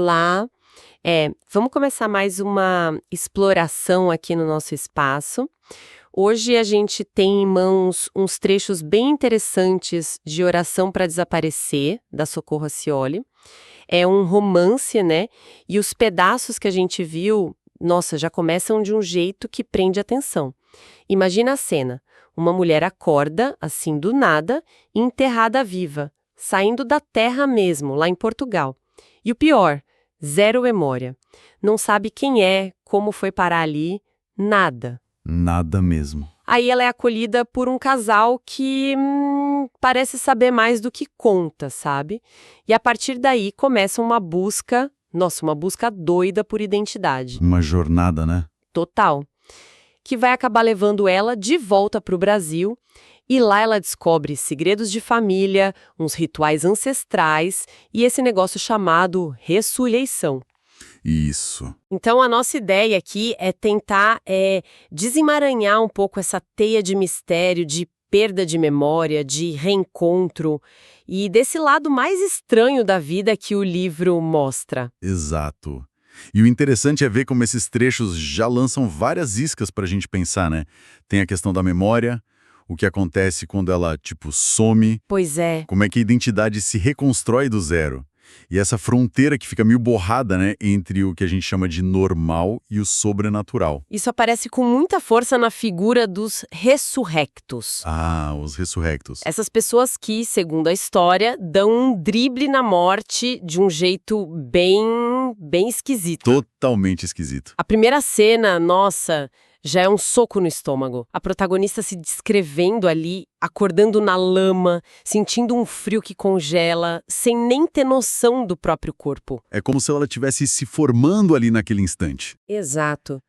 Olá, vamos começar mais uma exploração aqui no nosso espaço. Hoje a gente tem em mãos uns trechos bem interessantes de Oração para Desaparecer, da Socorro Acioli. É um romance, né? E os pedaços que a gente viu, nossa, já começam de um jeito que prende atenção. Imagina a cena: uma mulher acorda, assim do nada, enterrada viva, saindo da terra mesmo, lá em Portugal. E o pior, zero memória. Não sabe quem é, como foi parar ali, nada. Nada mesmo. Aí ela é acolhida por um casal que parece saber mais do que conta, sabe? E a partir daí começa uma busca, nossa, uma busca doida por identidade. Uma jornada, né? Total. Que vai acabar levando ela de volta para o Brasil. E lá ela descobre segredos de família, uns rituais ancestrais e esse negócio chamado ressurreição. Isso. Então, a nossa ideia aqui é tentar desemaranhar um pouco essa teia de mistério, de perda de memória, de reencontro e desse lado mais estranho da vida que o livro mostra. Exato. E o interessante é ver como esses trechos já lançam várias iscas pra gente pensar, né? Tem a questão da memória, o que acontece quando ela, some, Pois é. como é que a identidade se reconstrói do zero. E essa fronteira que fica meio borrada, né, entre o que a gente chama de normal e o sobrenatural. Isso aparece com muita força na figura dos ressurrectos. Ah, os ressurrectos. Essas pessoas que, segundo a história, dão um drible na morte de um jeito bem esquisito. Totalmente esquisito. A primeira cena, nossa, já é um soco no estômago. A protagonista se descrevendo ali, acordando na lama, sentindo um frio que congela, sem nem ter noção do próprio corpo. É como se ela estivesse se formando ali naquele instante. Exato.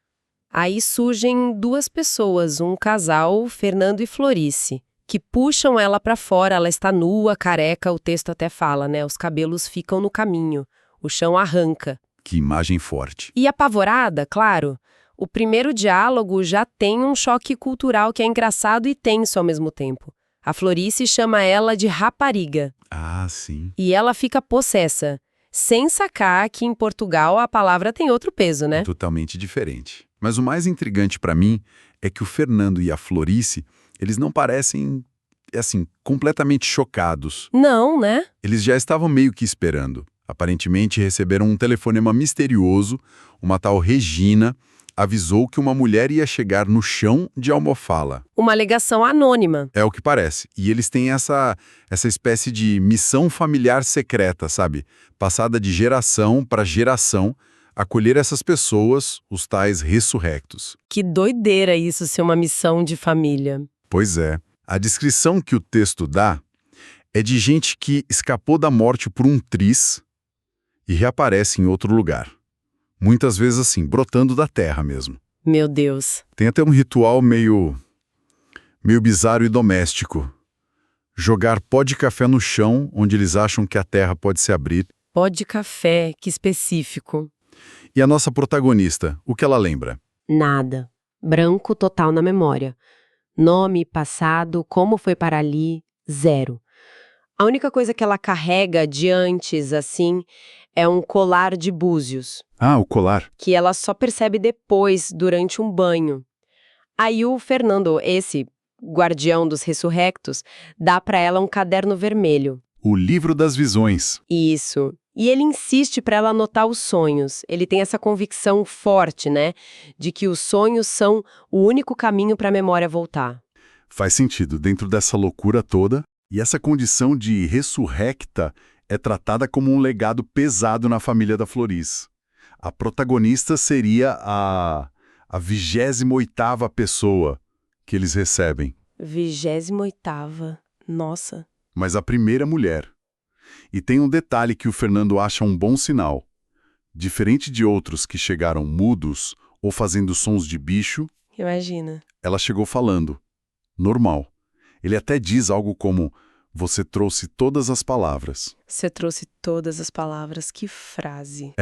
Aí surgem duas pessoas, um casal, Fernando e Florice, que puxam ela pra fora. Ela está nua, careca, o texto até fala, né? Os cabelos ficam no caminho, o chão arranca. Que imagem forte. E apavorada, claro, o primeiro diálogo já tem um choque cultural que é engraçado e tenso ao mesmo tempo. A Florice chama ela de rapariga. Ah, sim. E ela fica possessa, sem sacar que em Portugal a palavra tem outro peso, né? Totalmente diferente. Mas o mais intrigante pra mim é que o Fernando e a Florice, eles não parecem, completamente chocados. Não, né? Eles já estavam meio que esperando. Aparentemente receberam um telefonema misterioso, uma tal Regina avisou que uma mulher ia chegar no chão de Almofala. Uma ligação anônima. É o que parece. E eles têm essa espécie de missão familiar secreta, sabe? Passada de geração para geração, acolher essas pessoas, os tais ressurrectos. Que doideira isso ser uma missão de família. Pois é. A descrição que o texto dá é de gente que escapou da morte por um triz e reaparece em outro lugar. Muitas vezes assim, brotando da terra mesmo. Meu Deus. Tem até um ritual meio bizarro e doméstico. Jogar pó de café no chão, onde eles acham que a terra pode se abrir. Pó de café, que específico. E a nossa protagonista, o que ela lembra? Nada. Branco total na memória. Nome, passado, como foi para ali, zero. A única coisa que ela carrega de antes, assim, é um colar de búzios, Ah, o colar. que ela só percebe depois, durante um banho. Aí o Fernando, esse guardião dos ressurrectos, dá para ela um caderno vermelho. O livro das visões. Isso. E ele insiste para ela anotar os sonhos. Ele tem essa convicção forte, né, de que os sonhos são o único caminho para a memória voltar. Faz sentido, dentro dessa loucura toda. E essa condição de ressurrecta é tratada como um legado pesado na família da Florice. A protagonista seria a 28ª pessoa que eles recebem. 28ª. Nossa. Mas a primeira mulher. E tem um detalhe que o Fernando acha um bom sinal. Diferente de outros que chegaram mudos ou fazendo sons de bicho, Imagina. ela chegou falando. Normal. Ele até diz algo como: você trouxe todas as palavras. Você trouxe todas as palavras. Que frase.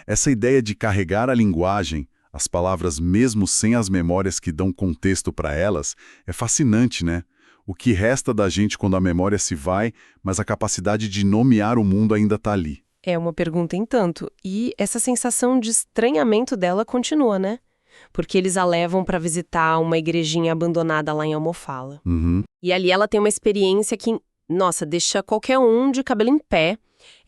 Essa ideia de carregar a linguagem, as palavras mesmo sem as memórias que dão contexto para elas, é fascinante, né? O que resta da gente quando a memória se vai, mas a capacidade de nomear o mundo ainda está ali. É uma pergunta em tanto. E essa sensação de estranhamento dela continua, né? Porque eles a levam para visitar uma igrejinha abandonada lá em Almofala. Uhum. E ali ela tem uma experiência que, nossa, deixa qualquer um de cabelo em pé.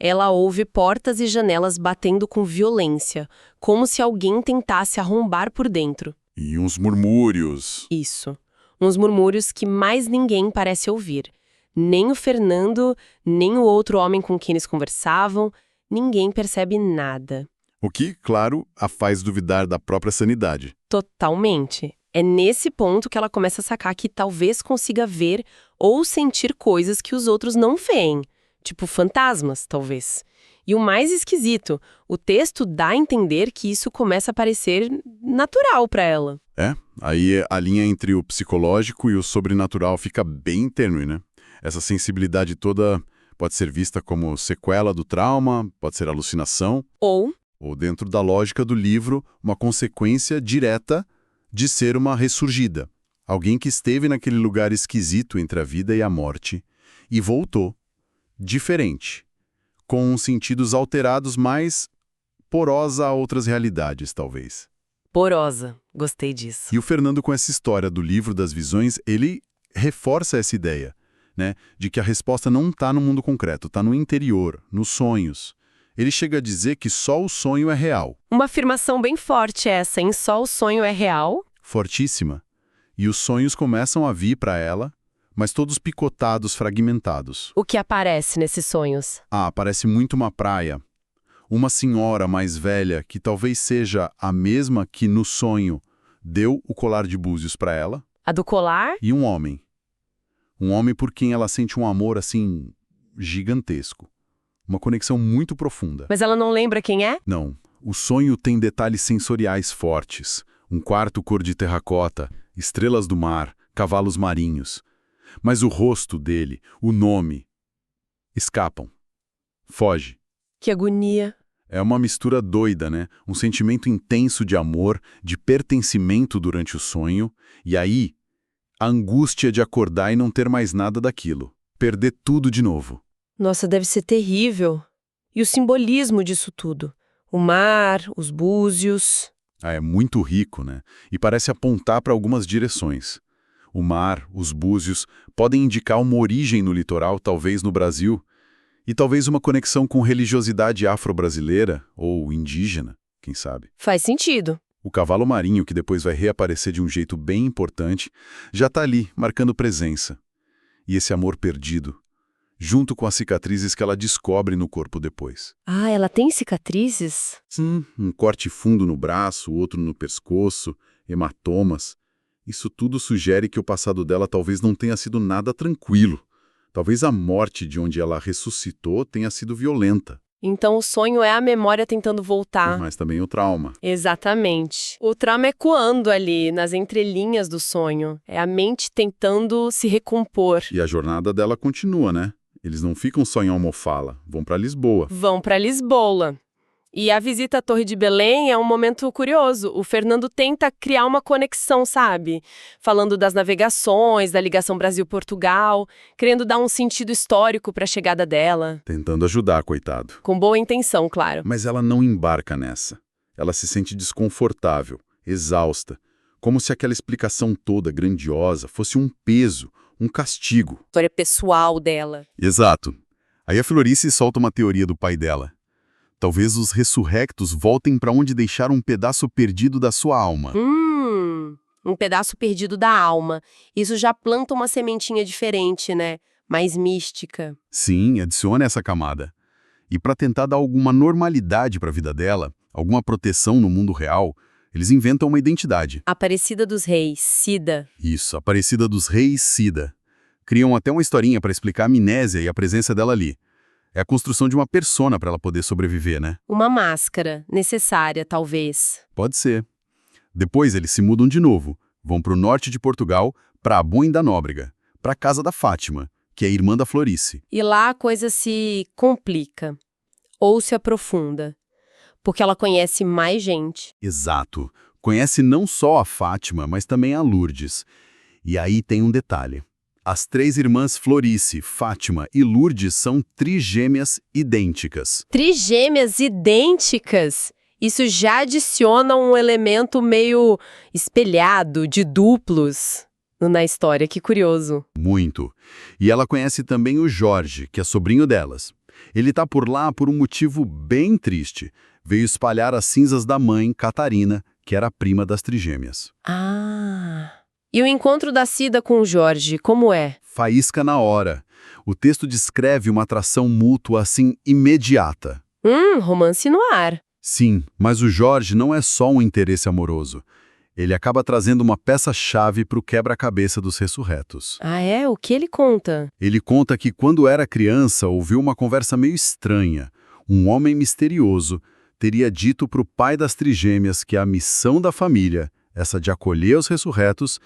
Ela ouve portas e janelas batendo com violência, como se alguém tentasse arrombar por dentro. E uns murmúrios. Isso. Uns murmúrios que mais ninguém parece ouvir. Nem o Fernando, nem o outro homem com quem eles conversavam, ninguém percebe nada. O que, claro, a faz duvidar da própria sanidade. Totalmente. É nesse ponto que ela começa a sacar que talvez consiga ver ou sentir coisas que os outros não veem. Tipo fantasmas, talvez. E o mais esquisito, o texto dá a entender que isso começa a parecer natural para ela. Aí a linha entre o psicológico e o sobrenatural fica bem tênue, né? Essa sensibilidade toda pode ser vista como sequela do trauma, pode ser alucinação, Ou dentro da lógica do livro, uma consequência direta de ser uma ressurgida. Alguém que esteve naquele lugar esquisito entre a vida e a morte e voltou, diferente, com sentidos alterados, mais porosa a outras realidades, talvez. porosa. Gostei disso. E o Fernando, com essa história do livro das visões, ele reforça essa ideia, né, de que a resposta não está no mundo concreto, está no interior, nos sonhos. Ele chega a dizer que só o sonho é real. Uma afirmação bem forte essa, hein? Só o sonho é real? Fortíssima. E os sonhos começam a vir para ela, mas todos picotados, fragmentados. O que aparece nesses sonhos? Parece muito uma praia. Uma senhora mais velha, que talvez seja a mesma que no sonho deu o colar de búzios para ela. A do colar? E um homem. Um homem por quem ela sente um amor, assim, gigantesco. Uma conexão muito profunda. Mas ela não lembra quem é? Não. O sonho tem detalhes sensoriais fortes. Um quarto cor de terracota, estrelas do mar, cavalos marinhos. Mas o rosto dele, o nome, escapam. Foge. Que agonia. É uma mistura doida, né? Um sentimento intenso de amor, de pertencimento durante o sonho, e aí, a angústia de acordar e não ter mais nada daquilo. Perder tudo de novo. Nossa, deve ser terrível. E o simbolismo disso tudo? O mar, os búzios. É muito rico, né? E parece apontar para algumas direções. O mar, os búzios, podem indicar uma origem no litoral, talvez no Brasil, e talvez uma conexão com religiosidade afro-brasileira ou indígena, quem sabe. Faz sentido. O cavalo marinho, que depois vai reaparecer de um jeito bem importante, já está ali, marcando presença. E esse amor perdido, junto com as cicatrizes que ela descobre no corpo depois. Ah, ela tem cicatrizes? Sim, um corte fundo no braço, outro no pescoço, hematomas. Isso tudo sugere que o passado dela talvez não tenha sido nada tranquilo. Talvez a morte de onde ela ressuscitou tenha sido violenta. Então o sonho é a memória tentando voltar. Mas também o trauma. Exatamente. O trauma ecoando ali, nas entrelinhas do sonho. É a mente tentando se recompor. E a jornada dela continua, né? Eles não ficam só em Almofala, vão para Lisboa. Vão para Lisboa. E a visita à Torre de Belém é um momento curioso. O Fernando tenta criar uma conexão, sabe? Falando das navegações, da ligação Brasil-Portugal, querendo dar um sentido histórico para a chegada dela. Tentando ajudar, coitado. Com boa intenção, claro. Mas ela não embarca nessa. Ela se sente desconfortável, exausta, como se aquela explicação toda grandiosa fosse um peso, um castigo. História pessoal dela. Exato. Aí a Florice solta uma teoria do pai dela. Talvez os ressurrectos voltem para onde deixaram um pedaço perdido da sua alma. Um pedaço perdido da alma. Isso já planta uma sementinha diferente, né? Mais mística. Sim, adiciona essa camada. E para tentar dar alguma normalidade para a vida dela, alguma proteção no mundo real, eles inventam uma identidade. Aparecida dos Reis, Cida. Isso, Aparecida dos Reis, Cida. Criam até uma historinha para explicar a amnésia e a presença dela ali. É a construção de uma persona para ela poder sobreviver, né? Uma máscara, necessária, talvez. Pode ser. Depois eles se mudam de novo. Vão para o norte de Portugal, para Aboim da Nóbrega, para a casa da Fátima, que é a irmã da Florice. E lá a coisa se complica. Ou se aprofunda. Porque ela conhece mais gente. Exato. Conhece não só a Fátima, mas também a Lourdes. E aí tem um detalhe. As 3 irmãs Florice, Fátima e Lourdes são trigêmeas idênticas. Trigêmeas idênticas. Isso já adiciona um elemento meio espelhado, de duplos, na história. Que curioso. Muito. E ela conhece também o Jorge, que é sobrinho delas. Ele tá por lá por um motivo bem triste. Veio espalhar as cinzas da mãe, Catarina, que era a prima das trigêmeas. Ah. E o encontro da Cida com o Jorge, como é? Faísca na hora. O texto descreve uma atração mútua assim imediata. Romance no ar. Sim, mas o Jorge não é só um interesse amoroso. Ele acaba trazendo uma peça-chave para o quebra-cabeça dos ressurretos. Ah, é? O que ele conta? Ele conta que quando era criança ouviu uma conversa meio estranha. Um homem misterioso teria dito para o pai das trigêmeas que a missão da família, essa de acolher os ressurretos,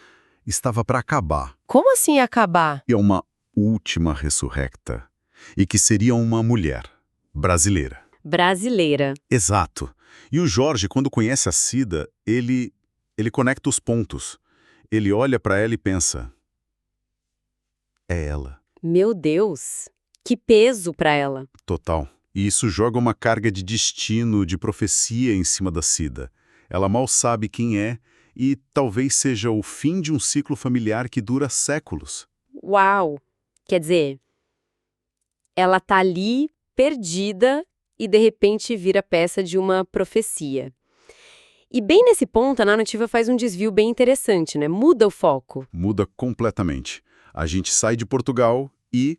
estava para acabar. Como assim acabar? E é uma última ressurrecta. E que seria uma mulher brasileira. Brasileira. Exato. E o Jorge, quando conhece a Cida, ele conecta os pontos. Ele olha para ela e pensa: é ela. Meu Deus, que peso pra ela. Total. E isso joga uma carga de destino, de profecia em cima da Cida. Ela mal sabe quem é e talvez seja o fim de um ciclo familiar que dura séculos. Uau! Quer dizer, ela tá ali, perdida, e de repente vira peça de uma profecia. E bem nesse ponto, a narrativa faz um desvio bem interessante, né? Muda o foco. Muda completamente. A gente sai de Portugal e,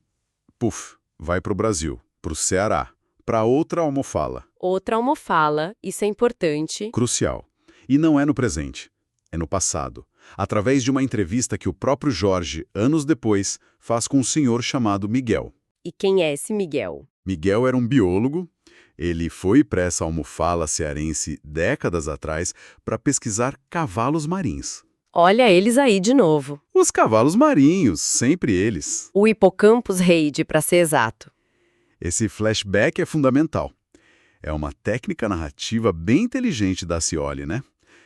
puf, vai para o Brasil, para o Ceará, para outra almofala. Outra almofala, isso é importante. Crucial. E não é no presente, é no passado. Através de uma entrevista que o próprio Jorge, anos depois, faz com um senhor chamado Miguel. E quem é esse Miguel? Miguel era um biólogo. Ele foi para essa almofala cearense décadas atrás para pesquisar cavalos marinhos. Olha eles aí de novo. Os cavalos marinhos, sempre eles. O Hippocampus reide, para ser exato. Esse flashback é fundamental. É uma técnica narrativa bem inteligente da Scioli, né?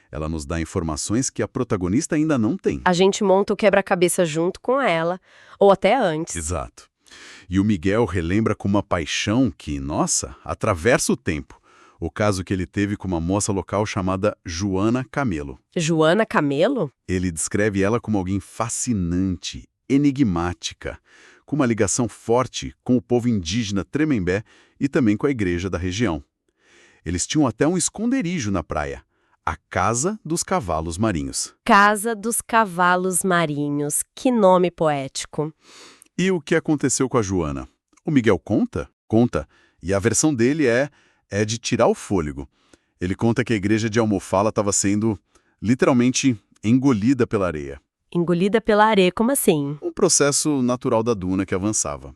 Ela nos dá informações que a protagonista ainda não tem. A gente monta o quebra-cabeça junto com ela, ou até antes. Exato. E o Miguel relembra com uma paixão que, nossa, atravessa o tempo. O caso que ele teve com uma moça local chamada Joana Camelo. Joana Camelo? Ele descreve ela como alguém fascinante, enigmática, com uma ligação forte com o povo indígena Tremembé e também com a igreja da região. Eles tinham até um esconderijo na praia, a Casa dos Cavalos Marinhos. Casa dos Cavalos Marinhos. Que nome poético. E o que aconteceu com a Joana? O Miguel conta? Conta. E a versão dele é de tirar o fôlego. Ele conta que a igreja de Almofala estava sendo, literalmente, engolida pela areia. Engolida pela areia, como assim? Um processo natural da duna que avançava.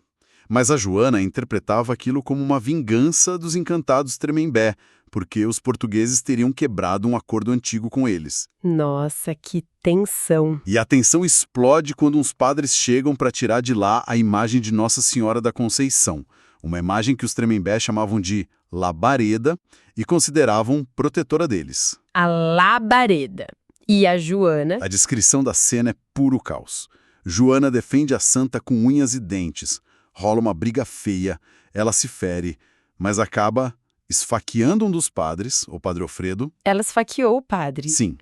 Mas a Joana interpretava aquilo como uma vingança dos encantados Tremembé, porque os portugueses teriam quebrado um acordo antigo com eles. Nossa, que tensão. E a tensão explode quando uns padres chegam para tirar de lá a imagem de Nossa Senhora da Conceição, uma imagem que os Tremembé chamavam de labareda e consideravam protetora deles. A labareda. E a Joana? A descrição da cena é puro caos. Joana defende a santa com unhas e dentes. Rola uma briga feia, ela se fere, mas acaba esfaqueando um dos padres, o padre Alfredo. Ela esfaqueou o padre. Sim.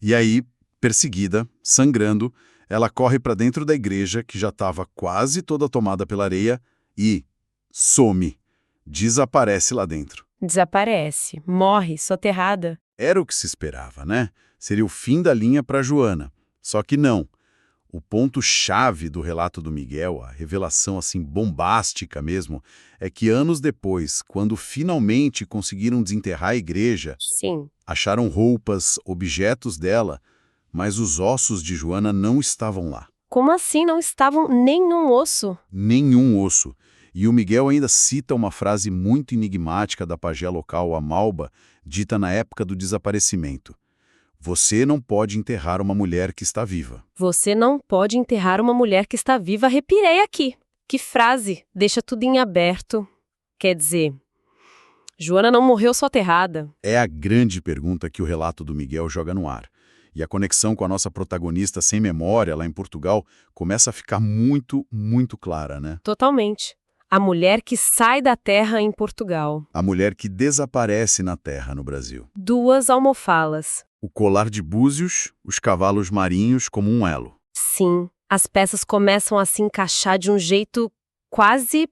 E aí, perseguida, sangrando, ela corre para dentro da igreja, que já estava quase toda tomada pela areia, e some. Desaparece lá dentro. Desaparece. Morre, soterrada. Era o que se esperava, né? Seria o fim da linha para Joana. Só que não. O ponto-chave do relato do Miguel, a revelação assim bombástica mesmo, é que anos depois, quando finalmente conseguiram desenterrar a igreja, Sim. acharam roupas, objetos dela, mas os ossos de Joana não estavam lá. Como assim não estavam nenhum osso? Nenhum osso. E o Miguel ainda cita uma frase muito enigmática da pajé local, a Malba, dita na época do desaparecimento. Você não pode enterrar uma mulher que está viva. Você não pode enterrar uma mulher que está viva. Repirei aqui. Que frase. Deixa tudo em aberto. Quer dizer, Joana não morreu soterrada. É a grande pergunta que o relato do Miguel joga no ar. E a conexão com a nossa protagonista sem memória lá em Portugal começa a ficar muito, muito clara, né? Totalmente. A mulher que sai da terra em Portugal. A mulher que desaparece na terra no Brasil. 2 almofalas. O colar de búzios, os cavalos marinhos como um elo. Sim, as peças começam a se encaixar de um jeito quase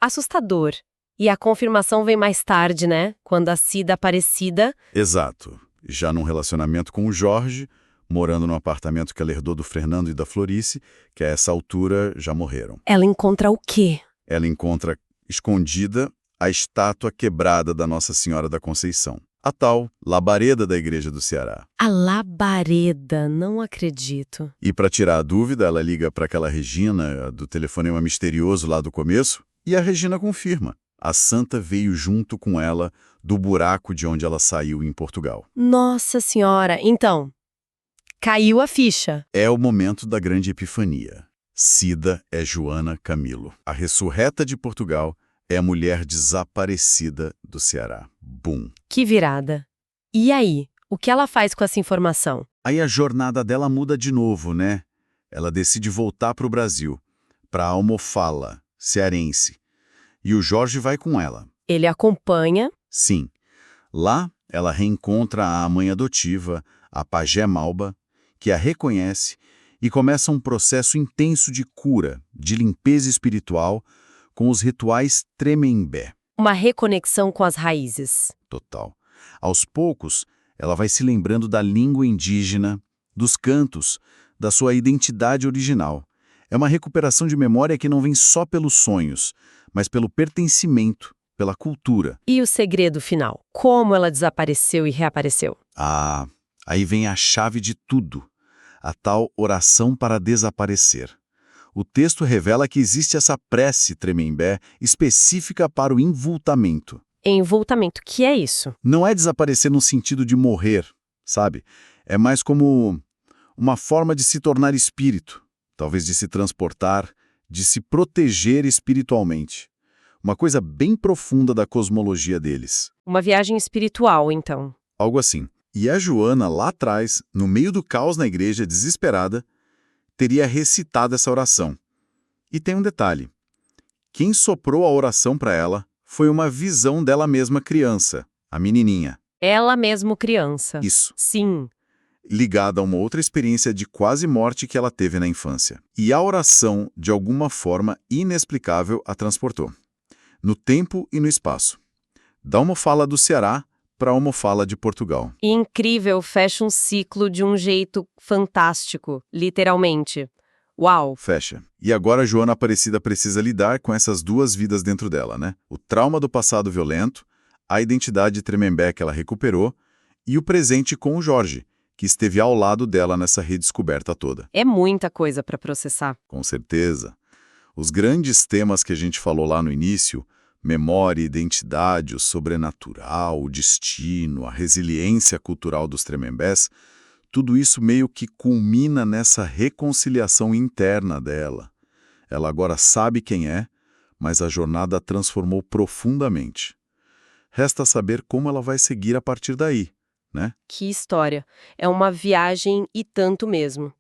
assustador. E a confirmação vem mais tarde, né? Quando a Cida Aparecida... Exato. Já num relacionamento com o Jorge, morando num apartamento que ela herdou do Fernando e da Florice, que a essa altura já morreram. Ela encontra o quê? Ela encontra, escondida, a estátua quebrada da Nossa Senhora da Conceição. A tal labareda da Igreja do Ceará. A labareda, não acredito. E para tirar a dúvida, ela liga para aquela Regina do telefonema misterioso lá do começo, e a Regina confirma. A santa veio junto com ela do buraco de onde ela saiu em Portugal. Nossa Senhora, então, caiu a ficha. É o momento da grande epifania. Cida é Joana Camilo. A ressurreta de Portugal é a mulher desaparecida do Ceará. Bum. Que virada. E aí, o que ela faz com essa informação? Aí a jornada dela muda de novo, né? Ela decide voltar para o Brasil, para Almofala, cearense. E o Jorge vai com ela. Ele acompanha. Sim. Lá, ela reencontra a mãe adotiva, a pajé Malba, que a reconhece e começa um processo intenso de cura, de limpeza espiritual, com os rituais Tremembé. Uma reconexão com as raízes. Total. Aos poucos, ela vai se lembrando da língua indígena, dos cantos, da sua identidade original. É uma recuperação de memória que não vem só pelos sonhos, mas pelo pertencimento, pela cultura. E o segredo final? Como ela desapareceu e reapareceu? Ah, aí vem a chave de tudo. A tal oração para desaparecer. O texto revela que existe essa prece Tremembé específica para o envoltamento. Envoltamento, que é isso? Não é desaparecer no sentido de morrer, sabe? É mais como uma forma de se tornar espírito, talvez de se transportar, de se proteger espiritualmente. Uma coisa bem profunda da cosmologia deles. Uma viagem espiritual, então. Algo assim. E a Joana, lá atrás, no meio do caos na igreja, desesperada, teria recitado essa oração. E tem um detalhe. Quem soprou a oração para ela foi uma visão dela mesma criança, a menininha. Ela mesmo criança. Isso. Sim. Ligada a uma outra experiência de quase morte que ela teve na infância. E a oração, de alguma forma inexplicável, a transportou. No tempo e no espaço. Da Almofala do Ceará para a Almofala de Portugal. E incrível, fecha um ciclo de um jeito fantástico, literalmente. Uau! Fecha. E agora a Joana Aparecida precisa lidar com essas duas vidas dentro dela, né? O trauma do passado violento, a identidade Tremembé que ela recuperou e o presente com o Jorge, que esteve ao lado dela nessa redescoberta toda. É muita coisa para processar. Com certeza. Os grandes temas que a gente falou lá no início, memória, identidade, o sobrenatural, o destino, a resiliência cultural dos Tremembés, tudo isso meio que culmina nessa reconciliação interna dela. Ela agora sabe quem é, mas a jornada a transformou profundamente. Resta saber como ela vai seguir a partir daí, né? Que história. É uma viagem e tanto mesmo.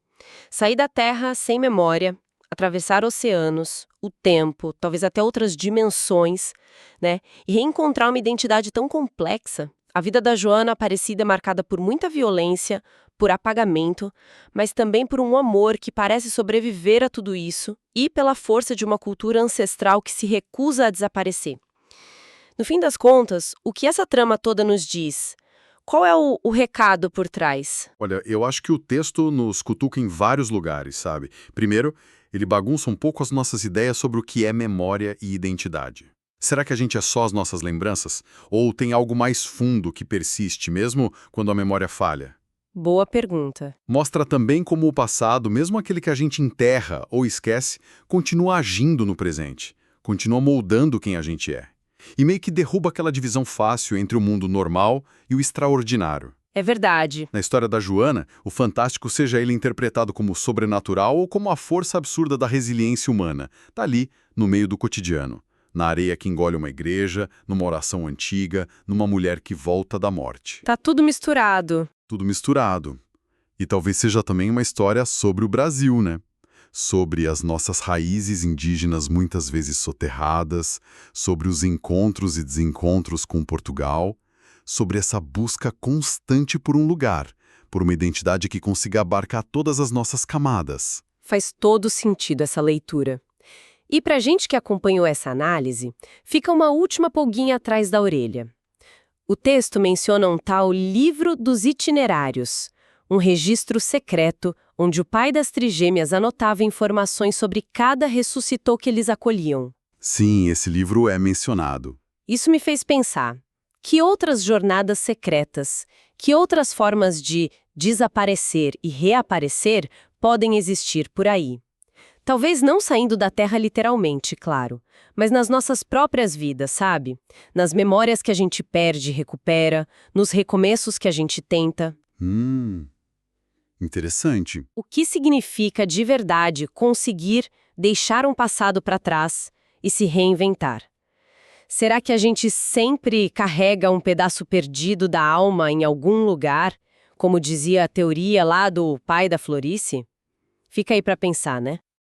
Sair da Terra sem memória, atravessar oceanos, o tempo, talvez até outras dimensões, né? E reencontrar uma identidade tão complexa. A vida da Joana Aparecida é marcada por muita violência, por apagamento, mas também por um amor que parece sobreviver a tudo isso e pela força de uma cultura ancestral que se recusa a desaparecer. No fim das contas, o que essa trama toda nos diz? Qual é o recado por trás? Olha, eu acho que o texto nos cutuca em vários lugares, sabe? Primeiro, ele bagunça um pouco as nossas ideias sobre o que é memória e identidade. Será que a gente é só as nossas lembranças? Ou tem algo mais fundo que persiste, mesmo quando a memória falha? Boa pergunta. Mostra também como o passado, mesmo aquele que a gente enterra ou esquece, continua agindo no presente, continua moldando quem a gente é. E meio que derruba aquela divisão fácil entre o mundo normal e o extraordinário. É verdade. Na história da Joana, o fantástico, seja ele interpretado como sobrenatural ou como a força absurda da resiliência humana, tá ali, no meio do cotidiano. Na areia que engole uma igreja, numa oração antiga, numa mulher que volta da morte. Tá tudo misturado. Tudo misturado. E talvez seja também uma história sobre o Brasil, né? Sobre as nossas raízes indígenas muitas vezes soterradas, sobre os encontros e desencontros com Portugal, sobre essa busca constante por um lugar, por uma identidade que consiga abarcar todas as nossas camadas. Faz todo sentido essa leitura. E para a gente que acompanhou essa análise, fica uma última pulguinha atrás da orelha. O texto menciona um tal Livro dos Itinerários, um registro secreto onde o pai das trigêmeas anotava informações sobre cada ressuscitou que eles acolhiam. Sim, esse livro é mencionado. Isso me fez pensar, que outras jornadas secretas, que outras formas de desaparecer e reaparecer podem existir por aí? Talvez não saindo da Terra literalmente, claro, mas nas nossas próprias vidas, sabe? Nas memórias que a gente perde e recupera, nos recomeços que a gente tenta. Interessante. O que significa de verdade conseguir deixar um passado para trás e se reinventar? Será que a gente sempre carrega um pedaço perdido da alma em algum lugar, como dizia a teoria lá do pai da Florice? Fica aí para pensar, né?